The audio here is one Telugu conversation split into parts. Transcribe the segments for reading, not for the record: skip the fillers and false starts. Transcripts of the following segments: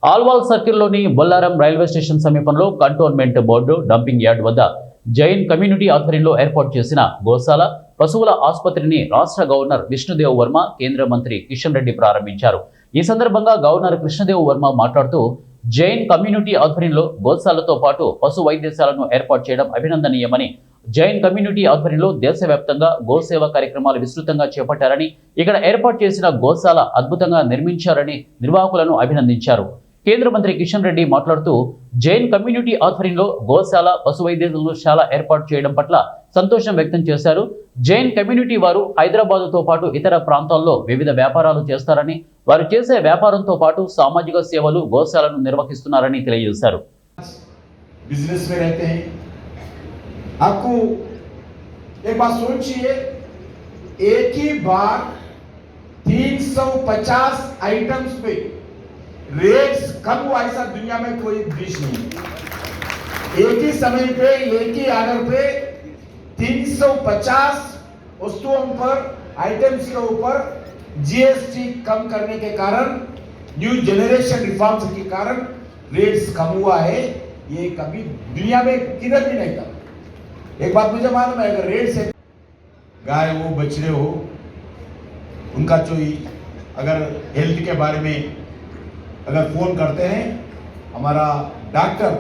ఆల్వాల్ సర్కిల్లోని బొల్లారం రైల్వే స్టేషన్ సమీపంలో కంటోన్మెంట్ బోర్డు డంపింగ్ యార్డ్ వద్ద జైన్ కమ్యూనిటీ ఆధ్వర్యంలో ఏర్పాటు చేసిన గోశాల పశువుల ఆసుపత్రిని రాష్ట్ర గవర్నర్ కృష్ణదేవ్ వర్మ కేంద్ర మంత్రి కిషన్ రెడ్డి ప్రారంభించారు. ఈ సందర్భంగా గవర్నర్ కృష్ణదేవ్ వర్మ మాట్లాడుతూ జైన్ కమ్యూనిటీ ఆధ్వర్యంలో గోశాలతో పాటు పశు వైద్యశాలను ఏర్పాటు చేయడం అభినందనీయమని, జైన్ కమ్యూనిటీ ఆధ్వర్యంలో దేశవ్యాప్తంగా గోసేవ కార్యక్రమాలు విస్తృతంగా చేపట్టారని, ఇక్కడ ఏర్పాటు చేసిన గోశాల అద్భుతంగా నిర్మించారని నిర్వాహకులను అభినందించారు. కేంద్ర మంత్రి కిషన్ రెడ్డి మాట్లాడుతూ జైన్ కమ్యూనిటీ ఆధ్వర్యంలో గోశాల పశు వైద్యశాల ఏర్పాటు చేయడం పట్ల సంతోషం వ్యక్తం చేశారు. జైన్ కమ్యూనిటీ వారు హైదరాబాదుతో పాటు ఇతర ప్రాంతాల్లో వివిధ వ్యాపారాలు చేస్తారని, వారు చేసే వ్యాపారంతో పాటు సామాజిక సేవలు గోశాలను నిర్వహిస్తున్నారని తెలియజేశారు. बिजनेस में रहते हैं, आपको एक बात सोचिए, एक ही बार 350 आइटम्स पे रेट्स कम हुआ ऐसा दुनिया में कोई देश नहीं। एक ही समय पे एक ही आर्डर पे 350 वस्तुओं पर आइटम्स के ऊपर जीएसटी कम करने के कारण, न्यू जनरेशन रिफॉर्म्स के कारण रेट्स कम हुआ है। ये कभी दुनिया में किधर भी नहीं था। एक बात मुझे मालूम है, अगर रेट से गाय हो बछड़े हो उनका चोई अगर हेल्थ के बारे में अगर फोन करते हैं, हमारा डॉक्टर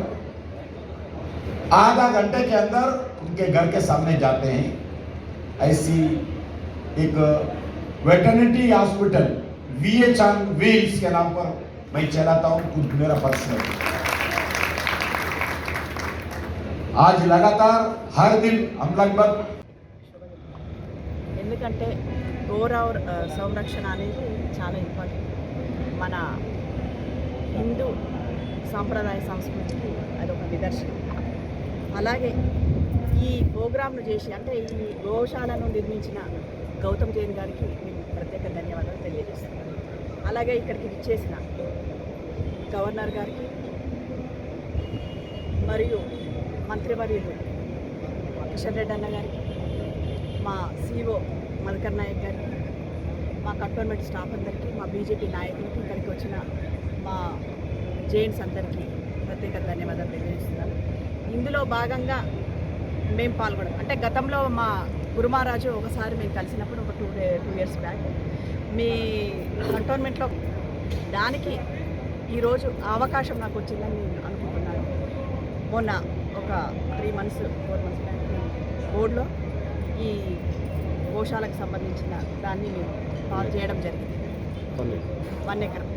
आधा घंटे के अंदर उनके घर के सामने जाते हैं। ऐसी एक veterinary hospital VH on Wheels के नाम पर मैं चलाता हूँ, खुद मेरा पर्सनल। आज लगातार हर दिन हम लगभग ఎందుకంటే గోరవ సంరక్షణ అనేది చాలా ఇంపార్టెంట్. మన హిందూ సాంప్రదాయ సంస్కృతికి అదొక నిదర్శనం. అలాగే ఈ ప్రోగ్రామ్ను చేసి, అంటే ఈ గోశాలను నిర్మించిన గౌతమ్ జైన్ గారికి నేను ప్రత్యేక ధన్యవాదాలు తెలియజేస్తున్నాను. అలాగే ఇక్కడికి విచ్చేసిన గవర్నర్ గారికి మరియు మంత్రివర్యులు కిషన్ రెడ్డి అన్న గారికి, మా CEO మధుకర్ నాయక్ గారికి, మా కంటోన్మెంట్ స్టాఫ్ అందరికీ, మా బీజేపీ నాయకులకి, ఇక్కడికి వచ్చిన మా జైన్స్ అందరికీ ప్రత్యేక ధన్యవాదాలు తెలియజేస్తున్నాను. ఇందులో భాగంగా మేము పాల్గొనడం అంటే గతంలో మా గురుమహారాజు ఒకసారి మేము కలిసినప్పుడు ఒక 2 years బ్యాక్ మీ కంటోన్మెంట్లో దానికి ఈరోజు అవకాశం నాకు వచ్చిందని నేను అనుకుంటున్నాను. మొన్న ఒక 4 months బ్యాక్ బోర్డులో ఈ గోశాలకు సంబంధించిన దాన్ని మేము పాలు చేయడం జరిగింది. 1 ఎకరం